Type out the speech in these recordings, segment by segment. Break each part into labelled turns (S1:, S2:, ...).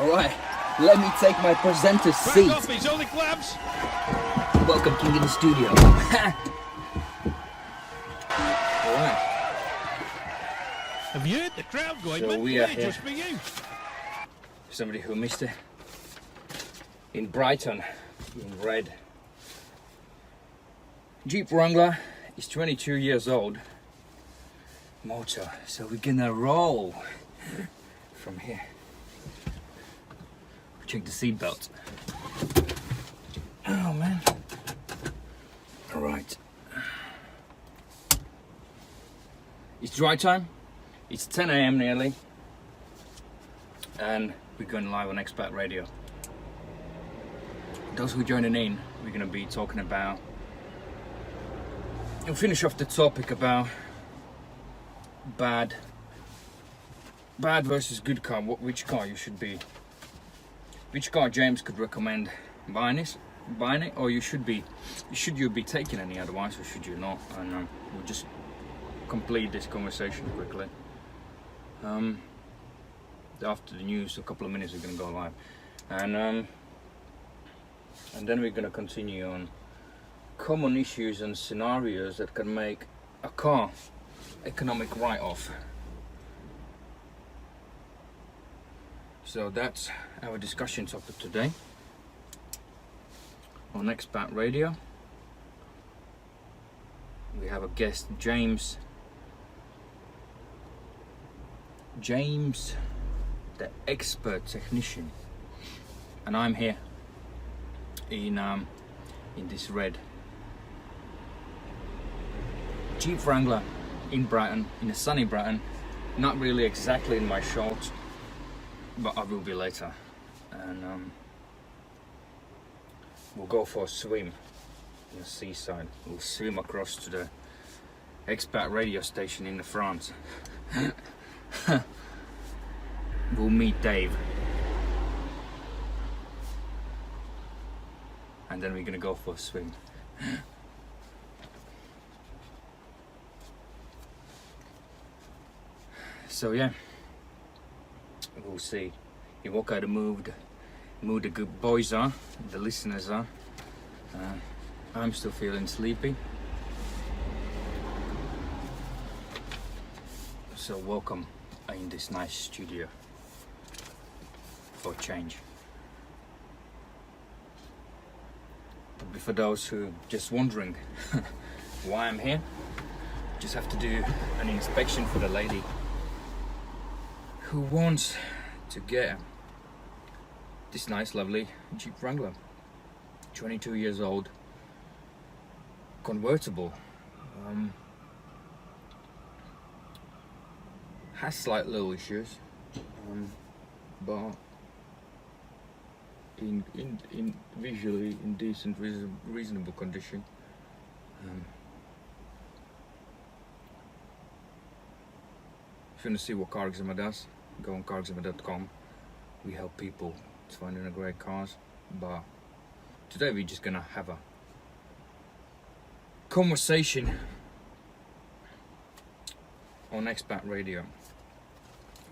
S1: Alright, let me take my presenter's seat.
S2: Back off, he's only gloves.
S1: Welcome, King, in the studio. Alright.
S2: Have you heard the crowd going?
S1: So we are here.
S2: Just for you.
S1: Somebody who missed it. In Brighton, in red. Jeep Wrangler is 22 years old. Motor. So we're gonna roll from here. Check the seatbelt. Oh man. Alright. It's dry time. It's 10 AM nearly. And we're going live on Expat Radio. Those who are joining in, we're going to be talking about, we'll finish off the topic about bad versus good car, which car you should be, which car James could recommend buying it, or should you be taking any advice, or should you not? And we'll just complete this conversation quickly. After the news, a couple of minutes, we're going to go live, and then we're going to continue on common issues and scenarios that can make a car economic write-off. So that's our discussion topic today on Expat Radio. We have a guest, James, the expert technician, and I'm here in this red Jeep Wrangler in Brighton, in a sunny Brighton. Not really exactly in my shorts, but I will be later. And we'll go for a swim in the seaside. We'll swim across to the Expat Radio station in the France. We'll meet Dave, and then we're gonna go for a swim. So yeah, we'll see what kind of mood the good boys are, the listeners are. I'm still feeling sleepy, so welcome in this nice studio for a change. But for those who are just wondering why I'm here, just have to do an inspection for the lady who wants to get this nice lovely Jeep Wrangler, 22 years old, convertible, has slight little issues, but in visually in decent, reasonable condition. If you want to see what CarExamer does, go on carexamercom. We help people finding a great cars, but today we're just gonna have a conversation on Expat Radio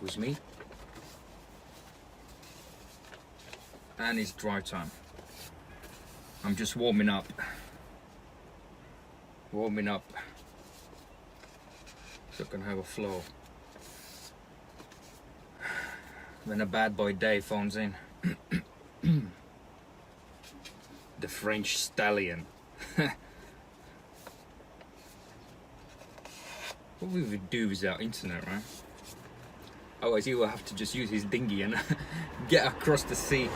S1: with me, and it's dry time. I'm just warming up so I can have a flow when a bad boy Dave phones in. The French stallion. What we would do without internet, right? Otherwise he will have to just use his dinghy and get across the sea.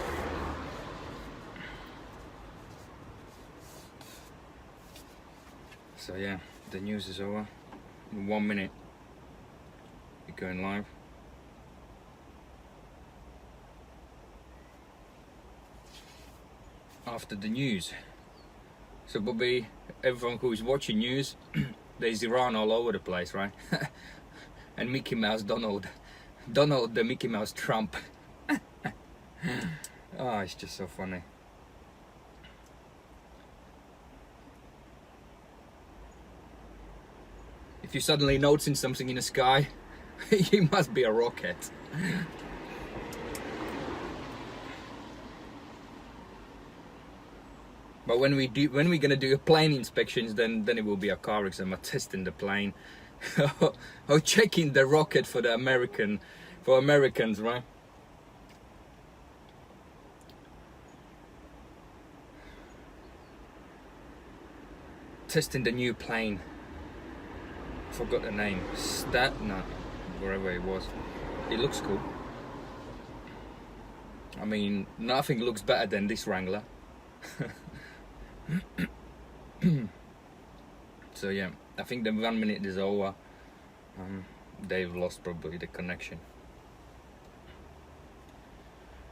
S1: So yeah, the news is over. In 1 minute, we're going live. After the news. So Bobby, everyone who is watching news, there's Iran all over the place, right? And Mickey Mouse Donald the Mickey Mouse Trump. Oh, it's just so funny. If you're suddenly noticing something in the sky, you must be a rocket. But when we're gonna do plane inspections, then it will be a CarExamer testing the plane, or checking the rocket for Americans, right? Testing the new plane. Forgot the name. Wherever it was. It looks cool. I mean, nothing looks better than this Wrangler. So yeah, I think the 1 minute is over. They've lost probably the connection.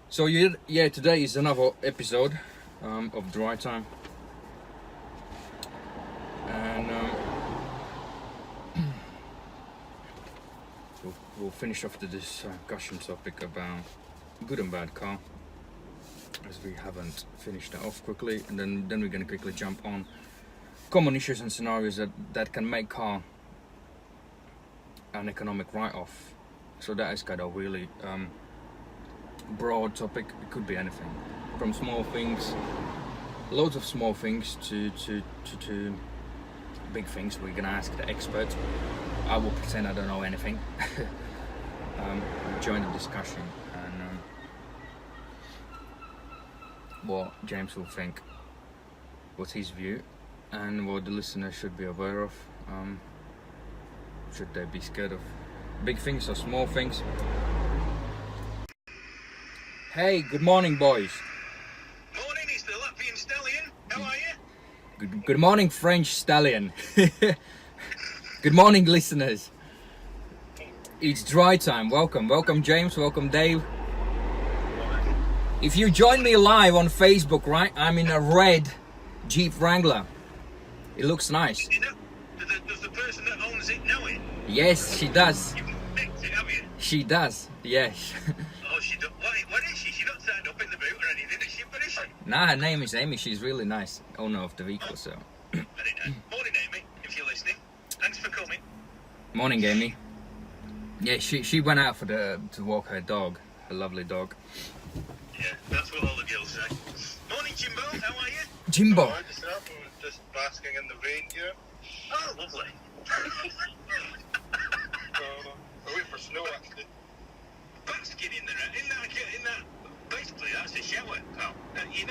S1: So yeah, today is another episode of Dry Time, and we'll finish off the discussion topic about good and bad car, as we haven't finished that off quickly, and then we're going to quickly jump on common issues and scenarios that can make car an economic write-off. So that is kind of really broad topic. It could be anything from small things, loads of small things, to big things. We're going to ask the expert. I will pretend I don't know anything. Join the discussion, and what James will think, what's his view, and what the listener should be aware of. Should they be scared of big things or small things? Hey, good morning, boys.
S3: Morning, it's the Latvian Stallion. How are you?
S1: Good morning, French Stallion. Good morning, listeners. It's Dry Time. Welcome James, welcome Dave. If you join me live on Facebook, right, I'm in a red Jeep Wrangler. It looks nice.
S3: You know, does the person that owns it know it?
S1: Yes, she does.
S3: You've picked it, have you?
S1: She does, yes.
S3: Oh, she does. What is she? She's not signed up in the boot or anything, is she? What is she?
S1: Nah, her name is Amy. She's really nice. Owner of the vehicle, so.
S3: Very nice. Morning, Amy, if you're listening. Thanks for coming.
S1: Morning, Amy. Yeah, she went out to walk her dog, her lovely dog.
S3: Yeah, that's what all the girls say. Morning, Jimbo. How are you?
S1: Jimbo.
S4: I was just basking in the rain here.
S3: Oh, lovely.
S4: I wait for snow actually.
S3: Basking in that. Basically, that's a shower, pal. You're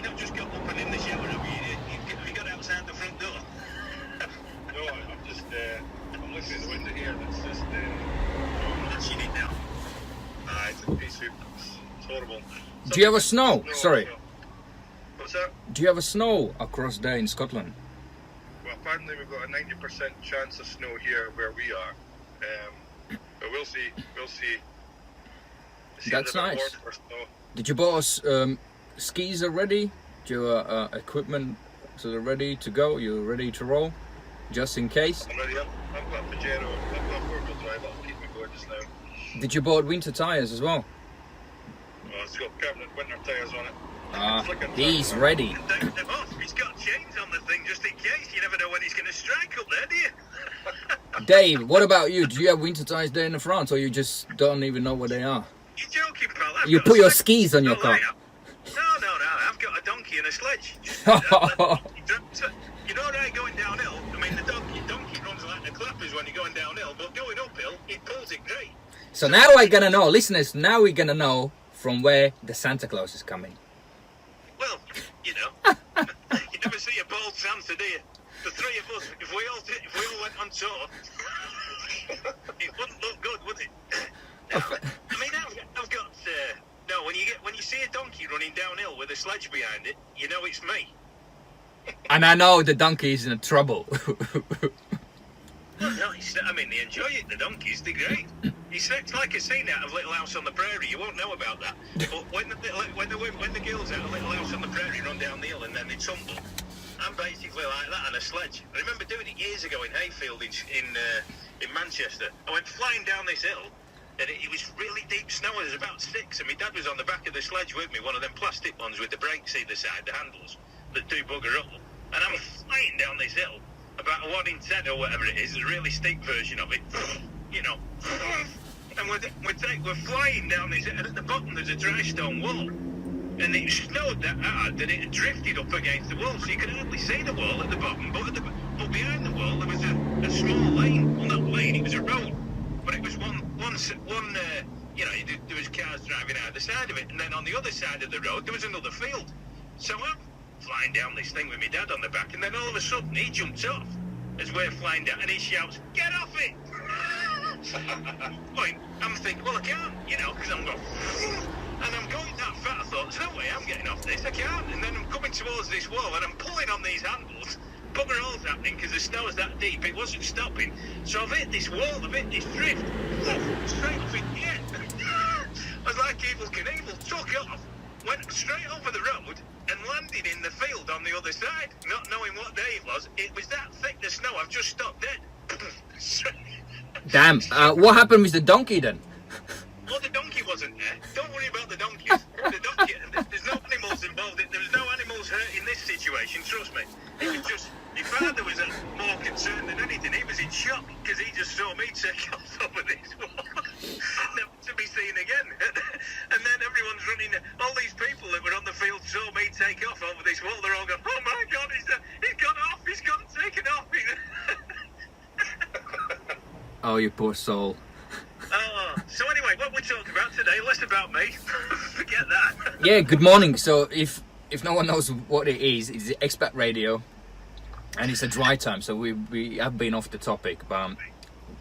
S3: not just got up and in the shower. You got outside the front door.
S4: No, I'm looking at the window here and it's just,
S3: What's you need now?
S4: it's a piece of, it's horrible.
S1: Do you have a snow?
S4: No,
S1: Sorry.
S4: no. What's that?
S1: Do you have a snow across there in Scotland?
S4: Well, apparently we've got a 90% chance of snow here where we are. But we'll see. It seems
S1: That's
S4: a bit
S1: nice.
S4: warm for snow.
S1: Did you buy skis already? Do you have equipment so they're ready to go? You're ready to roll? Just in case?
S4: I'm ready. I've got a Pajero. I've got a four-wheel drive. That'll keep me going just now.
S1: Did you buy winter tyres as well?
S4: Oh, it's got permanent winter tyres on it.
S1: He's ready.
S3: Take them off. He's got chains on the thing just in case. You never know when he's going to strike up there, do you?
S1: Dave, what about you? Do you have winter tyres there in the front, or you just don't even know where they are?
S3: You're joking, pal.
S1: You put your skis on your car.
S3: No. I've got a donkey and a sledge. You're all right going downhill. I mean, the donkey runs like the clappers when you're going downhill, but going uphill, it pulls it great.
S1: So now we're gonna know, listeners. Now we're gonna know from where the Santa Claus is coming.
S3: Well, you never see a bald Santa, do you? The three of us, if we all went on tour, it wouldn't look good, would it? No, I mean, I've got. No, when you see a donkey running downhill with a sledge behind it, you know it's me.
S1: And I know the donkey is in trouble.
S3: Well, no, I mean, they enjoy it. The donkeys, they're great. It's like a scene out of Little House on the Prairie. You won't know about that. But when the girls out of Little House on the Prairie run down the hill and then they tumble, I'm basically like that on a sledge. I remember doing it years ago in Hayfield in Manchester. I went flying down this hill, and it was really deep snow. I was about 6, and my dad was on the back of the sledge with me, one of them plastic ones with the brakes either side, the handles that do bugger up. And I'm flying down this hill, about a 1 in 10 or whatever it is, a really steep version of it, and we're flying down this hill, and at the bottom there's a dry stone wall. and it snowed that hard that it had drifted up against the wall, so you could hardly see the wall at the bottom. But behind the wall there was a small lane. Well, not lane, it was a road, but it was one. You know, there was cars driving out the side of it, and then on the other side of the road there was another field. So I'm flying down this thing with my dad on the back, and then all of a sudden he jumps off as we're flying down, and he shouts, "Get off it!" Point. I'm thinking, well, I can't, you know, because I'm going, and I'm going that fat. I thought, there's no way I'm getting off this. I can't. And then I'm coming towards this wall, and I'm pulling on these handles. Bugger all's happening because the snow was that deep. It wasn't stopping. So I've hit this wall, I've hit this drift. Straight off it. Yeah. I was like Evil Knievel, took off, went straight over the road, and landed in the field on the other side, not knowing what day it was. It was that thick, the snow, I've just stopped dead.
S1: Damn. What happened with the donkey then?
S3: Well, the donkey wasn't there. Don't worry about the donkey. The donkey, there's no animals involved. There was no animals hurt in this situation, trust me. It was just, my father was more concerned than anything. He was in shock because he just saw me take off over this wall. Never to be seen again. And then everyone's running, all these people that were on the field saw me take off over this wall. They're all going, oh my God, he's gone off, he's gone taken off.
S1: Oh, you poor soul.
S3: So anyway, what we're talking about today, less about me. Forget that.
S1: Yeah, good morning. So if no one knows what it is, it's the Expat Radio, and it's a dry time. So we have been off the topic, but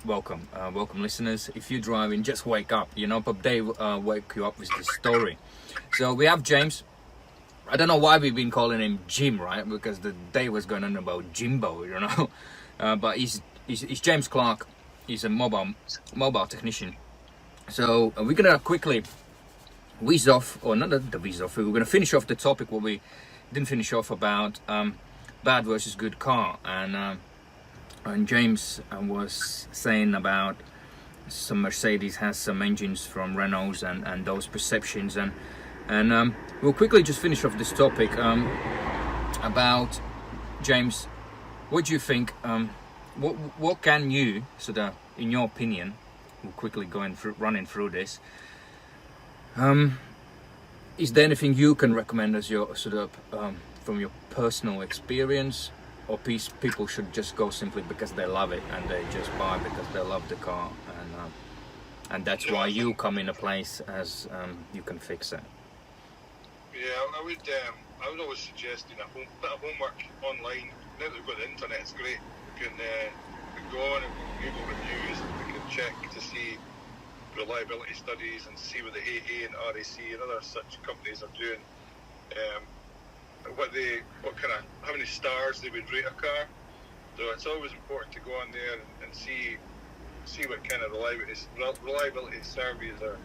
S1: welcome listeners. If you're driving, just wake up. You know, but they wake you up with this story. So we have James. I don't know why we've been calling him Jim, right? Because the day was going on about Jimbo, you know. But he's James Clark. He's a mobile technician. So we're gonna quickly whiz off, or not the whiz off. We're gonna finish off the topic what we didn't finish off about bad versus good car, and James was saying about some Mercedes has some engines from Renaults and those perceptions, and we'll quickly just finish off this topic about James. What do you think? What can you, sort of, in your opinion, we'll quickly running through this. Is there anything you can recommend as your sort of from your personal experience, or people should just go simply because they love it and they just buy because they love the car, and that's why you come in a place as you can fix it?
S4: Yeah, I would always suggest doing a bit of homework online. Now that we've got the internet, it's great. We can go on and Google reviews, and we can check to see reliability studies and see what the AA and RAC and other such companies are doing. How many stars they would rate a car. So it's always important to go on there and see what kind of reliability surveys are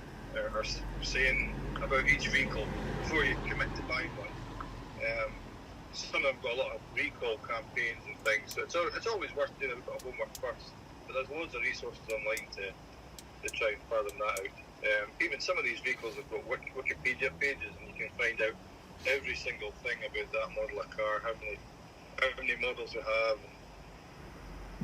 S4: saying about each vehicle before you commit to buying one. Some of them got a lot of recall campaigns and things, so it's always worth doing a bit of homework first. But there's loads of resources online to try and fathom that out. Even some of these vehicles have got Wikipedia pages, and you can find out every single thing about that model of car, how many models you have.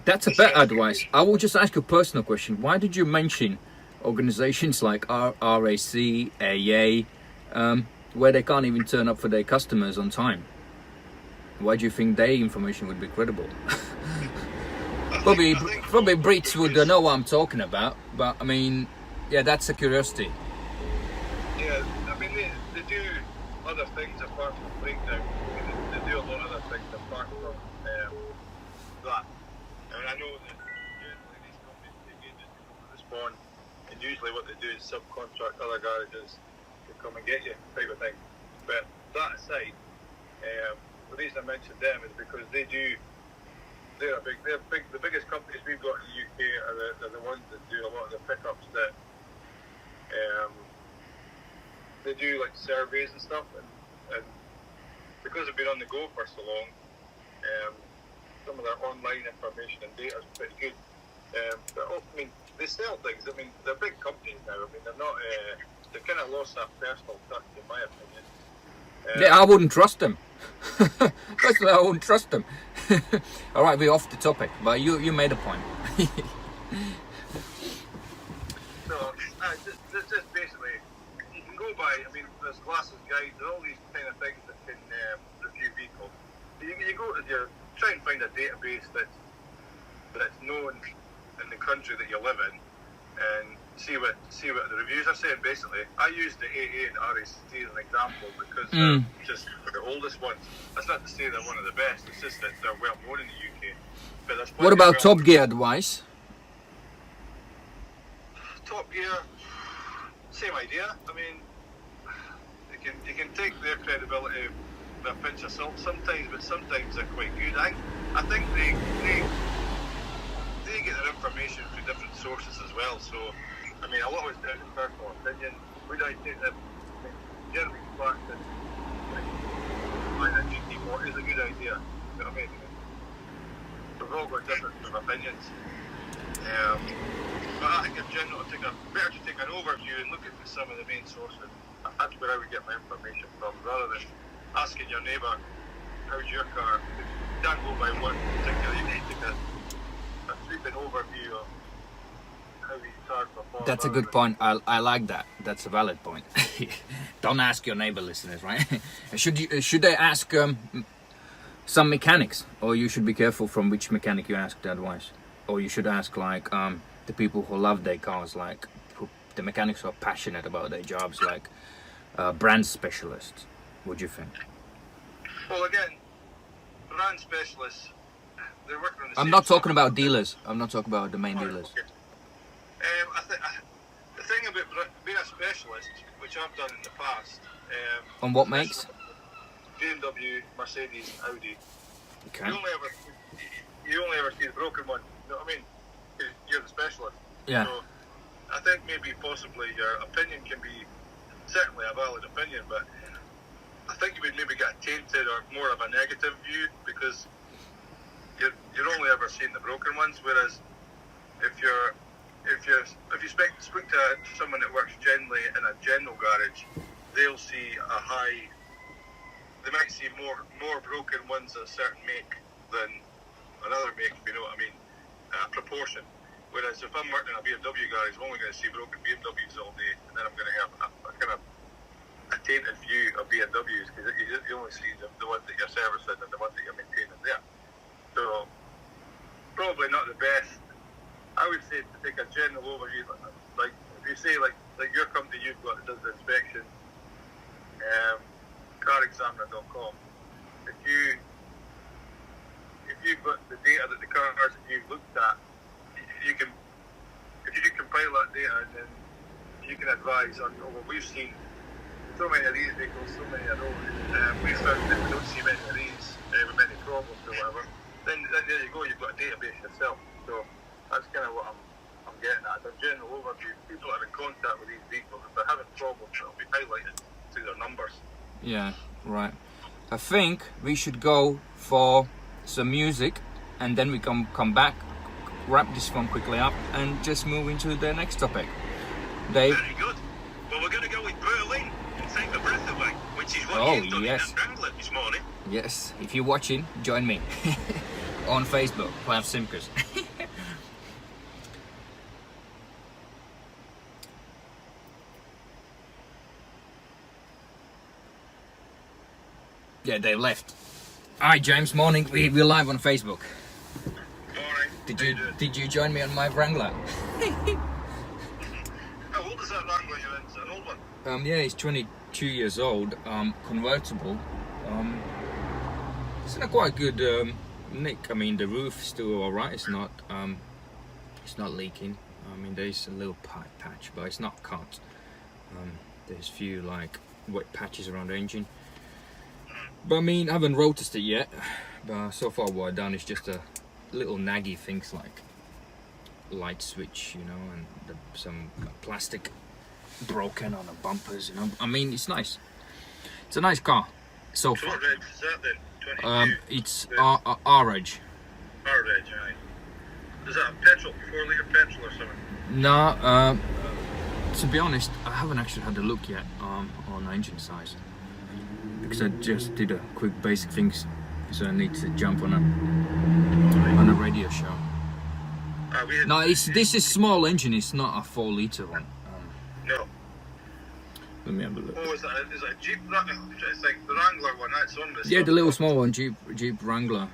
S1: That's a better advice. I will just ask you a personal question. Why did you mention organizations like RAC, AA, where they can't even turn up for their customers on time? Why do you think their information would be credible? Probably Brits would know what I'm talking about, but I mean, yeah, that's a curiosity.
S4: Yeah, I mean, they do other things apart from breakdown. They do a lot of other things apart from that. I mean, I know that usually these companies take ages to come to respond, and usually what they do is subcontract other garages to come and get you, type of thing. But that aside, the reason I mentioned them is because they're big. The biggest companies we've got in the UK are the ones that do a lot of the pickups that they do like surveys and stuff, and because they've been on the go for so long, some of their online information and data is pretty good. But I mean, they sell things. I mean, they're big companies now. I mean, they're not. They've kind of lost that personal touch, in my opinion.
S1: Yeah, I wouldn't trust them. Personally, I wouldn't trust them. All right, we're off the topic, but you made a point.
S4: So, just basically, you can go why. I mean, there's glasses guides, there are all these kind of things that can review vehicles. You go to try and find a database that's known in the country that you live in, and see what the reviews are saying. Basically, I use the AA and RAC as an example because they're just the oldest ones. That's not to say they're one of the best. It's just that they're well known in the UK. But there's
S1: What
S4: plenty
S1: about
S4: of
S1: Top Gear advice?
S4: Top Gear, same idea. I mean, you can take their credibility with a pinch of salt sometimes, but sometimes they're quite good. I think they get their information from different sources as well. So, I mean, a lot of it's down to personal opinion. Would I take them? Generally, the fact that buying a GT40 is a good idea. You know what I mean? We've all got different opinions. But I think in general, better to take an overview and look at some of the main sources. That's where I would get my information from, rather than asking your neighbour, how's your car? You can't go by one particular. You need to take a sweeping overview of how these cars perform.
S1: That's a good point. I like that. That's a valid point. Don't ask your neighbor, listeners, right? Should they ask some mechanics, or you should be careful from which mechanic you ask the advice, or you should ask like the people who love their cars, like the mechanics who are passionate about their jobs, like brand specialists. What do you think?
S4: Well, again, brand specialists, they're working on the
S1: I'm
S4: same
S1: not talking
S4: stuff.
S1: about dealers. I'm not talking about the main dealers.
S4: Okay. The thing about being a specialist, which I've done in the past,
S1: On what makes?
S4: BMW, Mercedes, Audi.
S1: Okay.
S4: You only ever see the broken one. You know what I mean? You're the specialist.
S1: Yeah.
S4: So I think maybe possibly your opinion can be certainly a valid opinion, but I think you would maybe get tainted or more of a negative view because you're only ever seeing the broken ones. Whereas if you speak to someone that works generally in a general garage, they'll see they might see more broken ones of a certain make than another make, if you know what I mean, proportion. Whereas if I'm working in a BMW garage, I'm only going to see broken BMWs all day, and then I'm going to have a kind of a tainted view of BMWs because you only see the ones that you're servicing and the ones that you're maintaining there. So probably not the best. I would say to take a general overview, like if you say like your company you've got that does the inspection, carexamercom. If you've got the data that the cars that you've looked at, if you compile that data and then you can advise on, well, we've seen so many of these vehicles, so many of those, we found that we don't see many of these with many problems or whatever, then there you go, you've got a database yourself. So that's kind of what I'm getting at. As a general overview, people that are in contact with these vehicles, if they're having problems, it'll be highlighted to their numbers.
S1: Yeah, right. I think we should go for some music and then we come back, wrap this one quickly up and just move into the next topic. Dave?
S3: Very good. Well, we're going to go with Berlin and take the breath away, which is what
S1: Oh,
S3: you've done
S1: yes.
S3: in that Wrangler this morning.
S1: Yes, if you're watching, join me on Facebook, Clive Simkers. Yeah, they left. Hi James, morning. We're live on Facebook.
S4: Morning.
S1: Did you join me on my Wrangler?
S4: How old is that Wrangler you're in? Is it an old one?
S1: Yeah, it's 22 years old. Convertible. It's in a quite good nick. I mean, the roof's still alright. It's not leaking. I mean, there's a little patch, but it's not cut. There's a few like wet patches around the engine. But I mean, I haven't rotasted it yet. But so far, what I've done is just a little naggy things like light switch, you know, and some plastic broken on the bumpers. You know, I mean, it's nice. It's a nice car so far.
S4: What reg is that then? 22?
S1: It's R-Reg.
S4: R-Reg, aye. Is that a petrol, 4 litre petrol or something?
S1: No, to be honest, I haven't actually had a look yet on engine size. Because I just did a quick basic things, so I need to jump on a radio show. No, this is small engine. It's not a 4 litre one.
S4: No.
S1: Let me have a look.
S4: Oh, is it a Jeep? I'm trying to think. The Wrangler one, that's on this.
S1: Yeah, the little small one, Jeep Wrangler.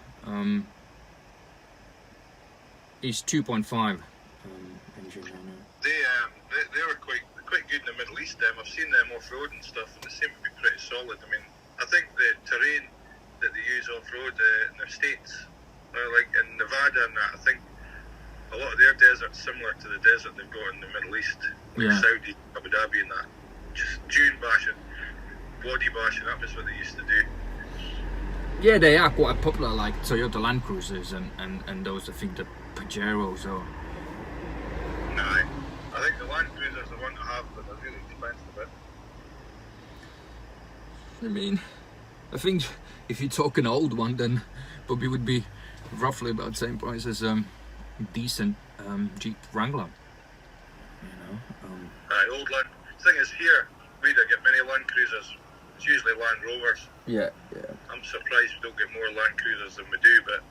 S1: Is 2.5 engine. I know.
S4: They were quite good in the Middle East. I've seen them off road and stuff, and they seem to be pretty solid. I mean, I think the terrain that they use off road in the States, like in Nevada and that, I think a lot of their desert's similar to the desert they've got in the Middle East, like
S1: Yeah.
S4: Saudi, Abu Dhabi, and that. Just dune bashing, body bashing. That was what they used to do.
S1: Yeah, they are quite popular, like Toyota Land Cruisers and those, I think, the Pajeros or...
S4: Nah, I think the Land Cruiser's the one to have, but they're really expensive.
S1: I mean, I think if you talk an old one, then probably would be roughly about the same price as decent Jeep Wrangler. You know.
S4: Old Land. Thing is, here we don't get many Land Cruisers. It's usually Land Rovers.
S1: Yeah.
S4: I'm surprised we don't get more Land Cruisers than we do, but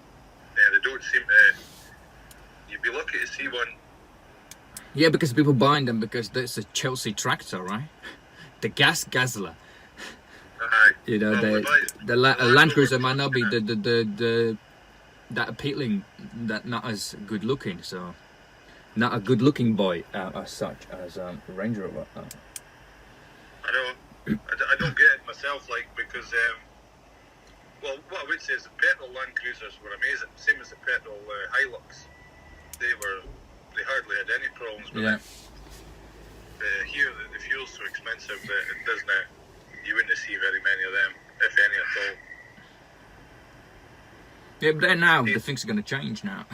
S4: they don't seem to. You'd be lucky to see one.
S1: Yeah, because people buying them because there's a Chelsea tractor, right? The gas guzzler. You know, the Land Cruiser might not be the that appealing, that not as good looking, so not a good looking boy as such as Range Rover.
S4: I know. I don't get it myself, like, because well, what I would say is the petrol Land Cruisers were amazing, same as the petrol Hilux. They hardly had any problems with
S1: Yeah.
S4: it. Here the fuel's so expensive that it doesn't. You wouldn't see very many of them, if any at all.
S1: Yeah, but then now the things are gonna change now.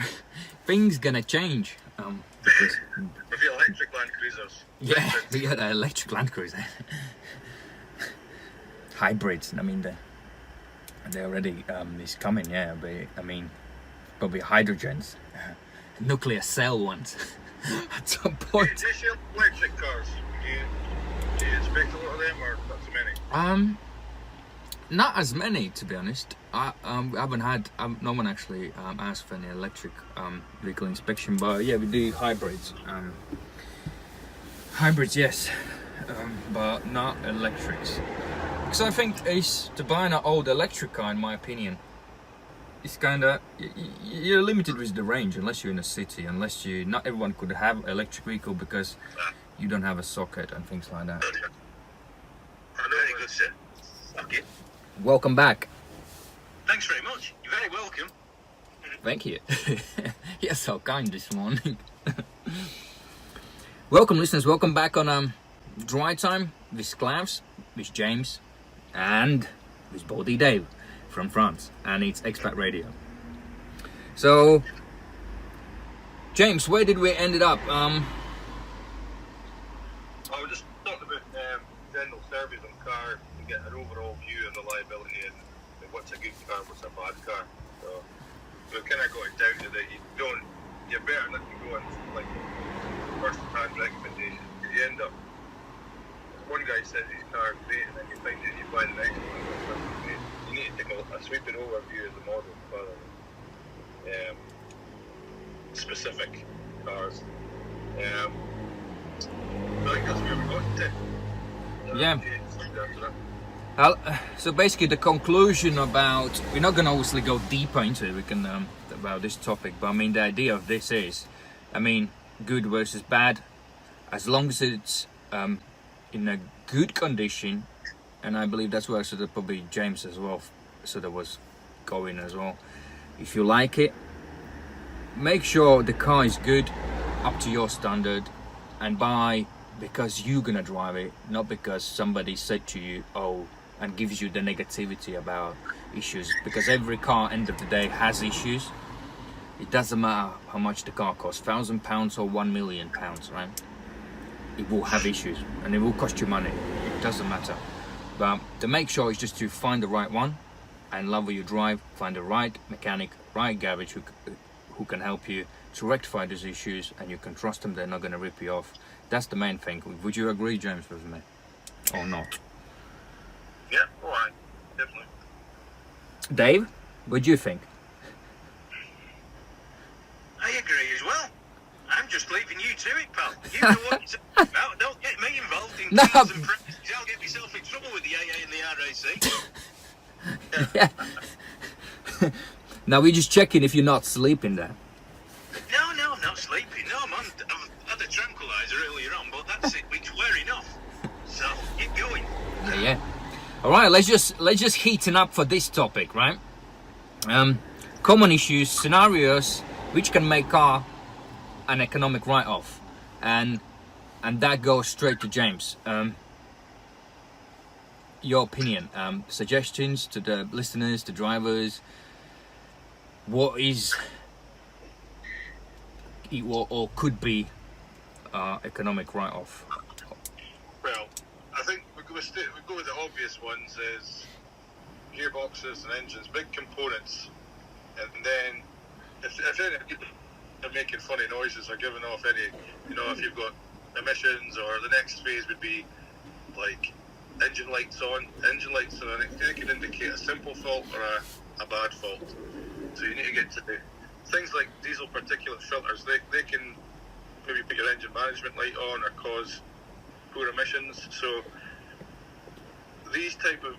S1: Things gonna change. Because,
S4: With the electric Land Cruisers.
S1: yeah, we got an electric Land Cruiser. Hybrids. I mean, they already is coming. Yeah, but I mean, probably hydrogens, nuclear cell ones at some point.
S4: Do you sell electric cars? Do you expect a lot of them, or not too many?
S1: Not as many, to be honest. I haven't had no one actually asked for any electric vehicle inspection, but yeah, we do hybrids. Hybrids, yes, but not electrics. Because I think it's to buy an old electric car, in my opinion, it's kind of you're limited with the range unless you're in a city. Unless not everyone could have electric vehicle because you don't have a socket and things like that.
S3: Very good, sir. Okay.
S1: Welcome back.
S3: Thanks very much. You're very welcome.
S1: Thank you. You're so kind this morning. Welcome, listeners. Welcome back on Dry Time with Klaus, with James, and with Baldy Dave from France, and it's Expat Radio. So, James, where did we ended up?
S4: I was just talking about general surveys on cars to get an overall view of reliability and what's a good car, what's a bad car. So we kind of got it down to that you're better not to go on like first-hand recommendations. You end up, one guy says his car is great, and then you find out you buy the next one. You need to take a sweeping overview of the model rather than specific cars. I think that's where we got to.
S1: Yeah. So basically, the conclusion about we're not going to obviously go deeper into it. We can about this topic, but I mean the idea of this is, I mean, good versus bad, as long as it's in a good condition, and I believe that's where sort of probably James as well sort of was going as well. If you like it, make sure the car is good, up to your standard, and buy because you're gonna drive it, not because somebody said to you, oh, and gives you the negativity about issues. Because every car, end of the day, has issues. It doesn't matter how much the car costs, £1,000 or £1 million, right? It will have issues and it will cost you money. It doesn't matter. But to make sure is just to find the right one and love what you drive, find the right mechanic, right garage who can help you to rectify these issues, and you can trust them, they're not going to rip you off. That's the main thing. Would you agree, James, with me? Or not?
S4: Yeah, all right, definitely.
S1: Dave, what do you think?
S3: I agree as well. I'm just leaving you to it, pal. You know what you're talking about. Don't get me involved in
S1: No.
S3: deals and prices. I'll they say.
S1: Yeah. Now we're just checking if you're not sleeping there.
S3: No, I'm not sleeping. No, I've had a tranquilizer earlier on, but that's it. It's wearing off. So keep going.
S1: Yeah. All right, let's just heaten up for this topic, right? Common issues, scenarios which can make car an economic write-off, and that goes straight to James. Your opinion, suggestions to the listeners, the drivers. What is or could be economic write-off?
S4: Well, I think we go with the obvious ones is gearboxes and engines, big components, and then if any people are making funny noises or giving off any, if you've got emissions, or the next phase would be like engine lights on. Engine lights on, they can indicate a simple fault or a bad fault. So you need to get to the things like diesel particulate filters. They can maybe put your engine management light on or cause poor emissions. So these type of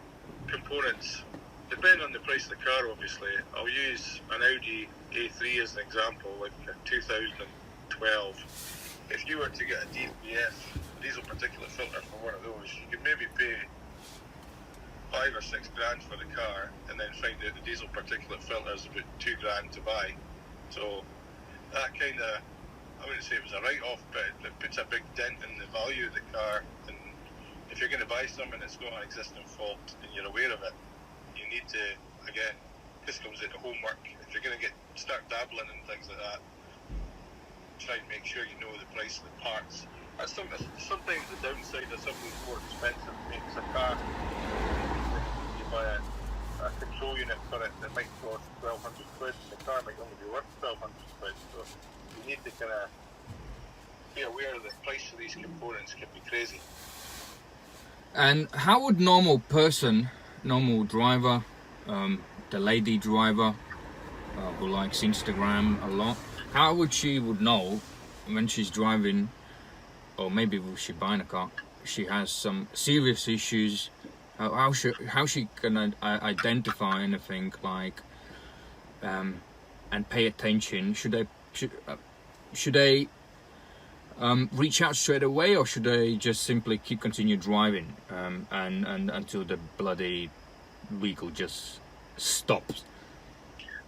S4: components, depending on the price of the car, obviously. I'll use an Audi A3 as an example, like a 2012. If you were to get a DPF, diesel particulate filter, for one of those, you could maybe pay $5 or $6 grand for the car, and then find out the diesel particulate filter is about $2 grand to buy. So that kind of, I wouldn't say it was a write-off, but it puts a big dent in the value of the car. And if you're going to buy something that's got an existing fault and you're aware of it, you need to, again, this comes into homework. If you're going to start dabbling in things like that, try and make sure you know the price of the parts. That's sometimes the downside of something more expensive makes a car. You buy a control unit for it that might cost 1,200 quid, the car might only be worth 1,200 quid. So you need to kind of be aware that the price of these components can be crazy.
S1: And how would normal driver, the lady driver who likes Instagram a lot, how would she know when she's driving, or maybe when she's buying a car, she has some serious issues? How she can identify anything like and pay attention? Should they reach out straight away, or should they just simply continue driving and until the bloody vehicle just stops?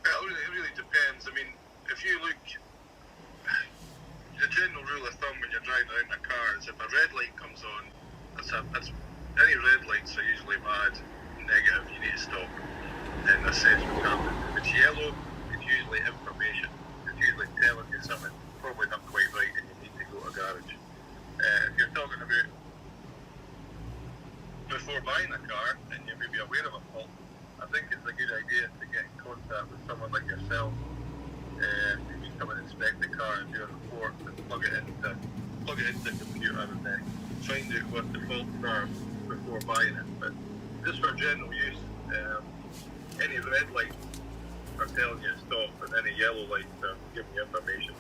S4: Well, it really depends. I mean, if you look, the general rule of thumb when you're driving around a car is if a red light comes on, any red lights are usually bad, negative, you need to stop and assess what's happening. If it's yellow, it's usually information. It's usually telling you something probably not quite right and you need to go to a garage. If you're talking about before buying a car and you're maybe aware of a fault, I think it's a good idea to get in contact with someone like yourself. Maybe come and inspect the car and do a report and plug it into the computer and then find out what the faults are before buying it. But just for general use, any red lights are telling you to stop, and any yellow lights are giving you information.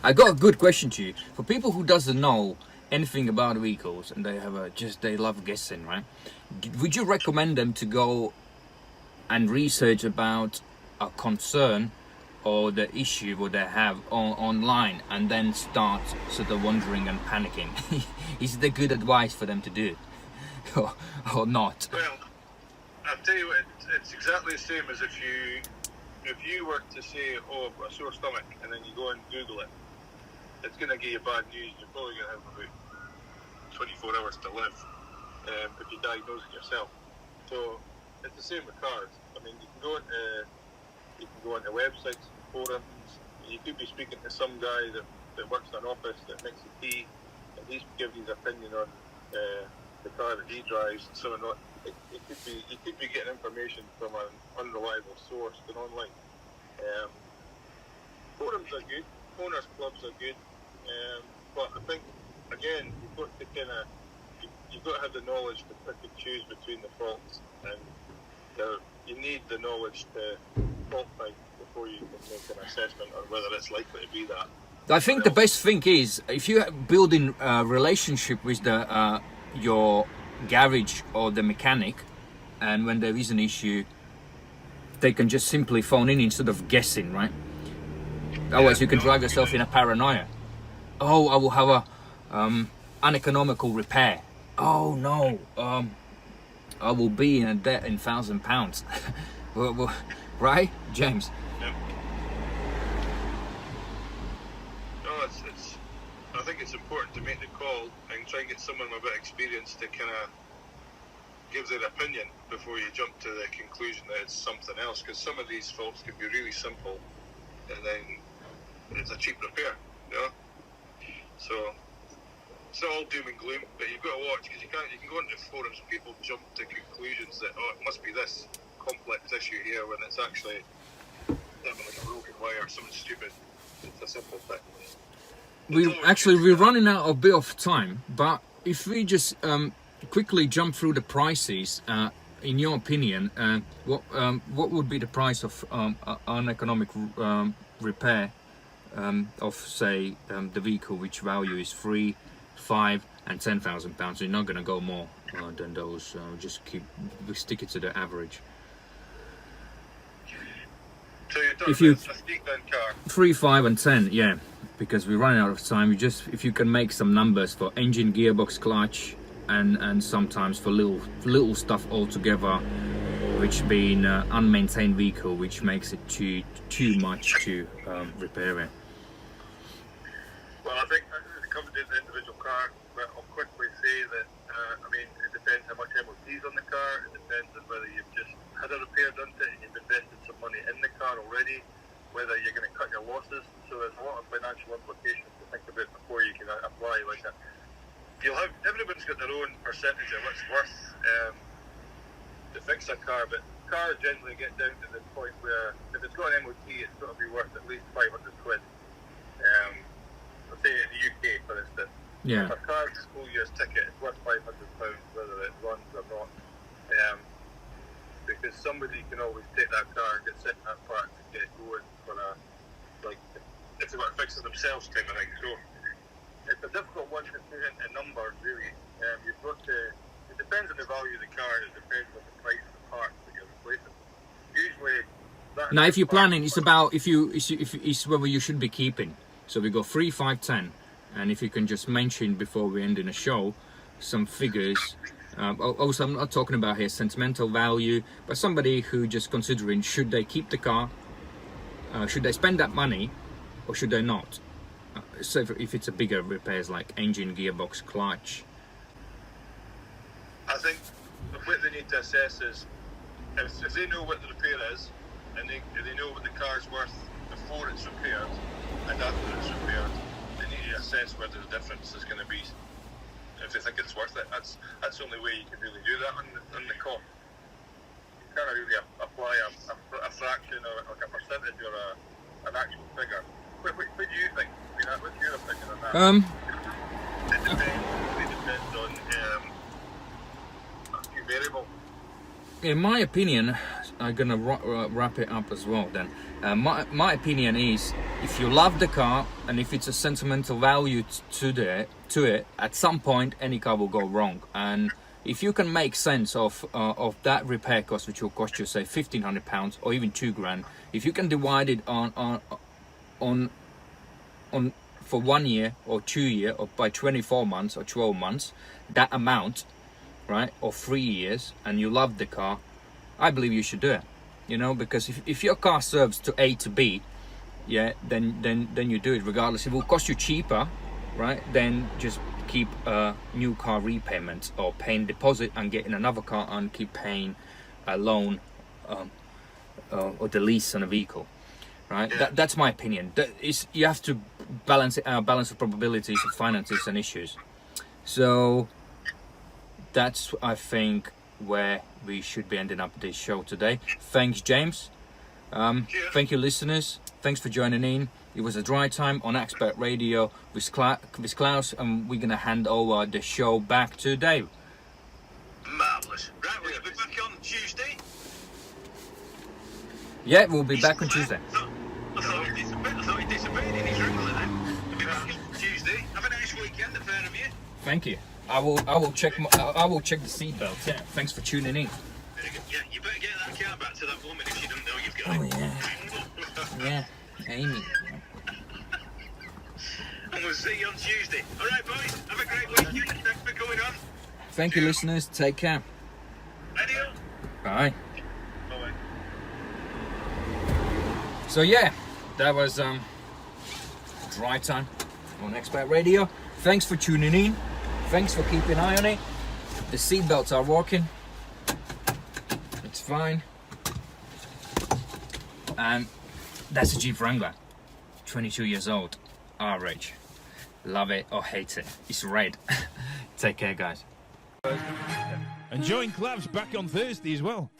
S1: I got a good question to you. For people who doesn't know anything about vehicles and they love guessing, right? Would you recommend them to go and research about a concern or the issue what they have online, and then start sort of wondering and panicking? Is it a good advice for them to do or not?
S4: Well, I'll tell you what, it's exactly the same as if you were to say, oh, I've got a sore stomach, and then you go and Google it. It's going to give you bad news. You're probably going to have about 24 hours to live if you diagnose it yourself. So it's the same with cars. I mean, you can go into websites, forums. You could be speaking to some guy that works in an office that makes a tea, and he's giving his opinion on the car that he drives and so on. You could be getting information from an unreliable source than online. Forums are good, owners clubs are good, but I think again you've got to have the knowledge to pick and choose between the faults, and you need the knowledge to fault find before you can make an assessment on whether it's likely to be that.
S1: I think the best thing is if you build in a relationship with your garage or the mechanic, and when there is an issue, they can just simply phone in instead of guessing, right? Otherwise, you can drive yourself in a paranoia. Oh, I will have a uneconomical repair. Oh no, I will be in a debt in £1,000. Right, James?
S4: Yeah. No, I think it's important to make the call and try and get someone with a bit of experience to kind of give their opinion before you jump to the conclusion that it's something else. Because some of these faults can be really simple, and then it's a cheap repair, you know. So it's not all doom and gloom, but you've got to watch, because you can go into forums, people jump to conclusions that, oh, it must be this complex issue here, when it's actually having like a broken wire or something stupid. It's a simple thing.
S1: We're running out a bit of time, but if we just quickly jump through the prices, in your opinion, what would be the price of uneconomic repair of, say, the vehicle, which value is 3, 5 and £10,000? You're not going to go more than those. We stick it to the average.
S4: So you're talking
S1: If you-
S4: about a steak then car.
S1: 3, 5 and 10, yeah, because we're running out of time. If you can make some numbers for engine, gearbox, clutch, and sometimes for little stuff altogether, which being unmaintained vehicle, which makes it too much to repair it.
S4: Well, I think it comes to the individual car, but I'll quickly say that, it depends how much MOT is on the car. It depends on whether you've just had a repair done to it and you've invested some money in the car already, whether you're going to cut your losses. So there's a lot of financial implications to think about before you can apply like that. Everybody's got their own percentage of what's worth to fix a car, but cars generally get down to the point where if it's got an MOT, it's got to be worth at least 500 quid. Let's say in the UK, for instance.
S1: Yeah.
S4: If a car's full year's ticket, it's worth £500, whether it runs or not. Because somebody can always take that car and get sent that part to get it going for if they want to fix it themselves type of thing. So it's a difficult one to put into numbers, really. It depends on the value of the car, and it depends on the price of the parts that you're replacing. Usually,
S1: Now, if you're planning, it's about it's whether you should be keeping. So we go 3, 5, 10, and if you can just mention before we end in a show some figures. Also, I'm not talking about here sentimental value, but somebody who just considering should they keep the car, should they spend that money, or should they not? So if it's a bigger repairs like engine, gearbox, clutch.
S4: I think what they need to assess is if they know what the repair is, and they know what the car's worth before it's repaired and after it's repaired, they need to assess whether the difference is going to be, if they think it's worth it. That's the only way you can really do that on the cost. You can't really apply a fraction or like a percentage or an actual figure. What do you think? What's your opinion on that? It depends on a few variables.
S1: In my opinion, I'm gonna wrap it up as well. Then, my opinion is, if you love the car and if it's a sentimental value to it, at some point any car will go wrong. And if you can make sense of that repair cost, which will cost you say £1,500 or even £2,000, if you can divide it on for 1 year or 2 year or by 24 months or 12 months, that amount, right, or 3 years, and you love the car, I believe you should do it. You know, because if your car serves to A to B, yeah, then you do it regardless. If it will cost you cheaper, right, then just keep a new car repayment or paying deposit and getting another car and keep paying a loan or the lease on a vehicle. Right, that's my opinion. You have to balance the probabilities of finances and issues. So that's, I think, where we should be ending up this show today. Thanks, James. Thank you, listeners. Thanks for joining in. It was a dry time on Expert Radio with Klaus, and we're gonna hand over the show back to Dave.
S3: Marvellous. Right, we'll be back on Tuesday.
S1: Yeah, we'll be back on Tuesday.
S3: I thought he disappeared in his wrinkle then. We'll be back on Tuesday. Have a nice weekend, the pair of you.
S1: Thank you. I will check the seatbelt. Yeah. Thanks for tuning in.
S3: Yeah. Yeah, you better get that car back to that woman if she doesn't know you've got
S1: Oh
S3: it.
S1: yeah, Amy.
S3: And we'll see you on Tuesday. All right, boys. Have a great weekend. Thanks for coming on.
S1: Thank you, listeners. Take care.
S3: Adios.
S1: Bye.
S3: Bye.
S1: So yeah, that was Dry Time on Expert Radio. Thanks for tuning in. Thanks for keeping an eye on it. The seatbelts are working. It's fine. And that's a Jeep Wrangler, 22 years old, RH. Love it or hate it. It's red. Take care, guys.
S2: And join Clavs back on Thursday as well.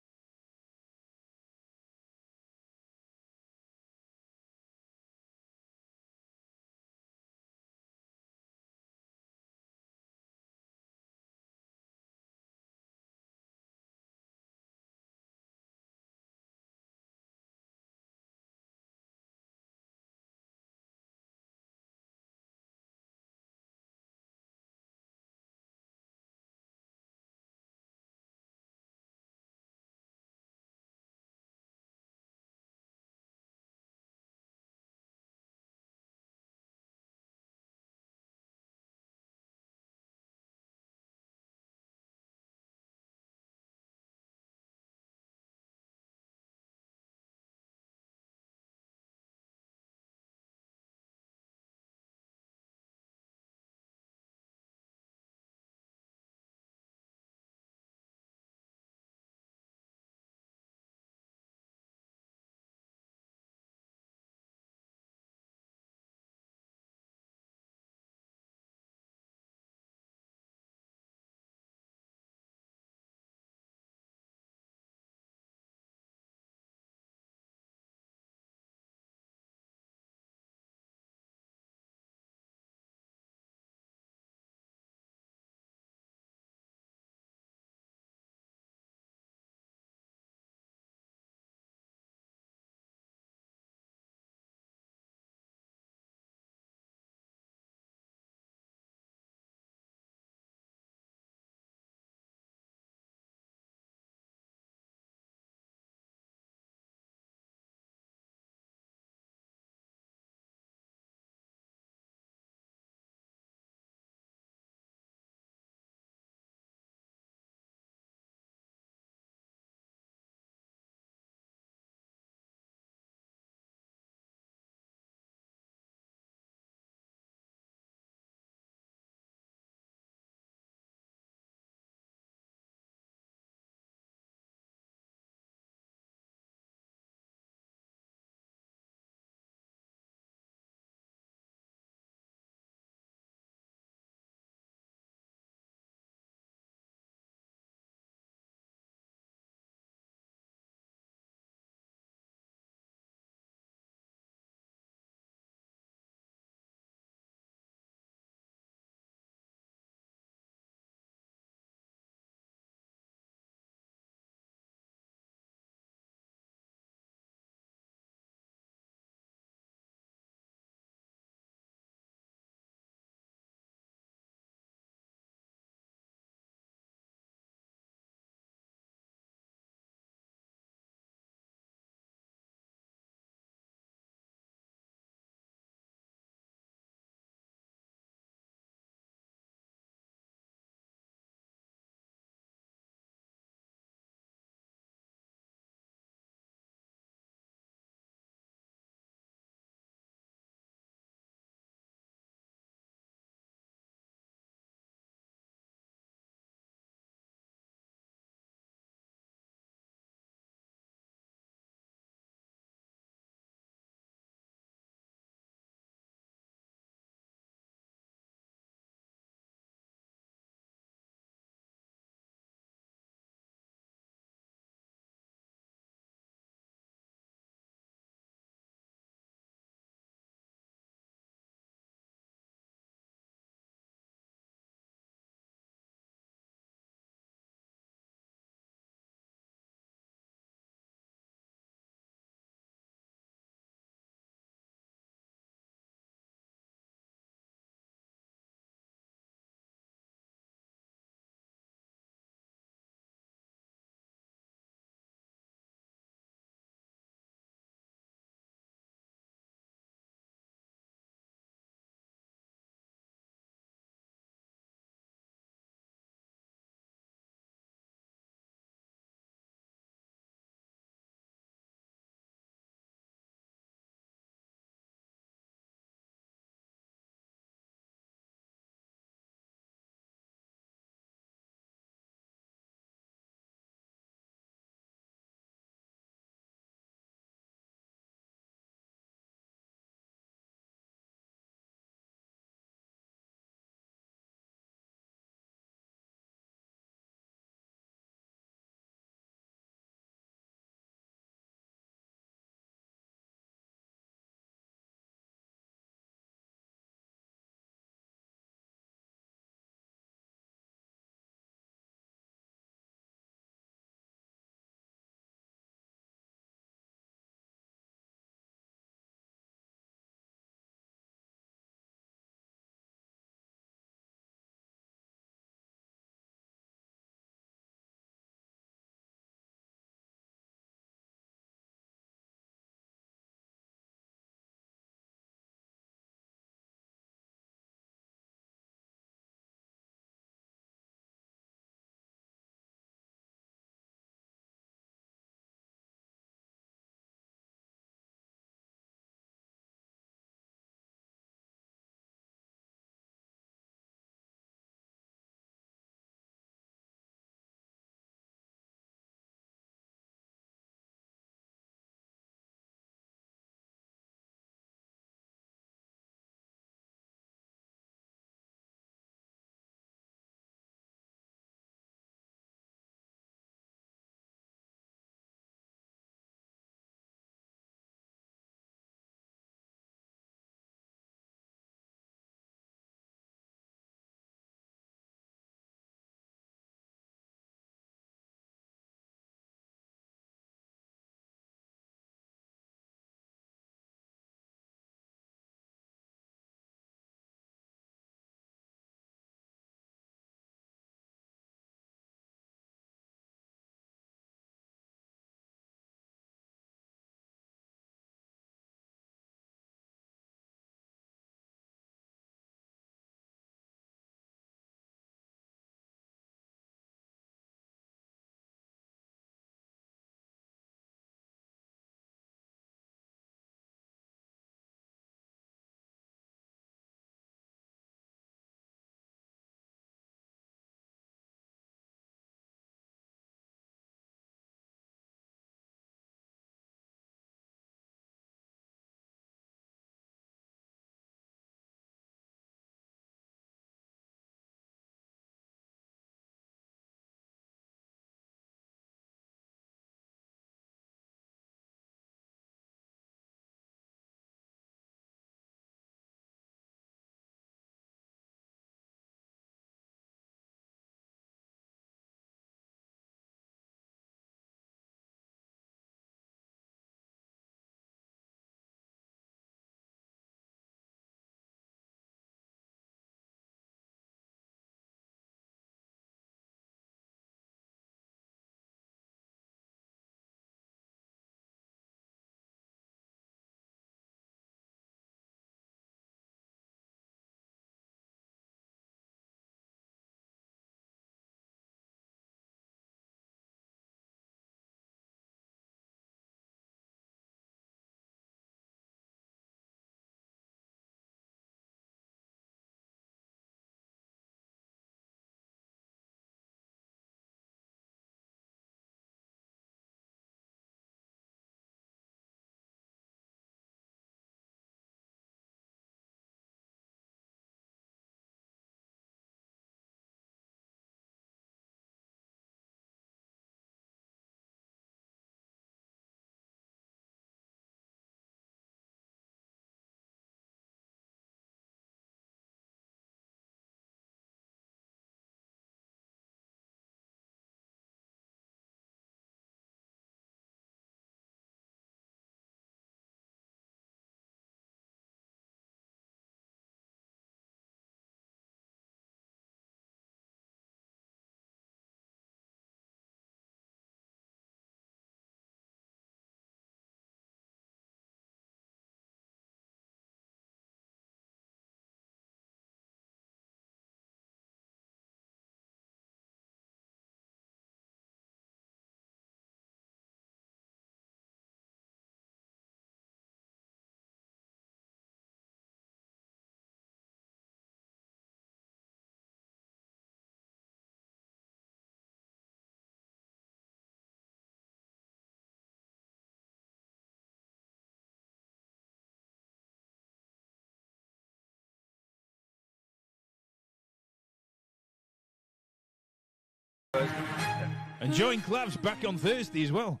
S2: And join Clavs back on Thursday as well.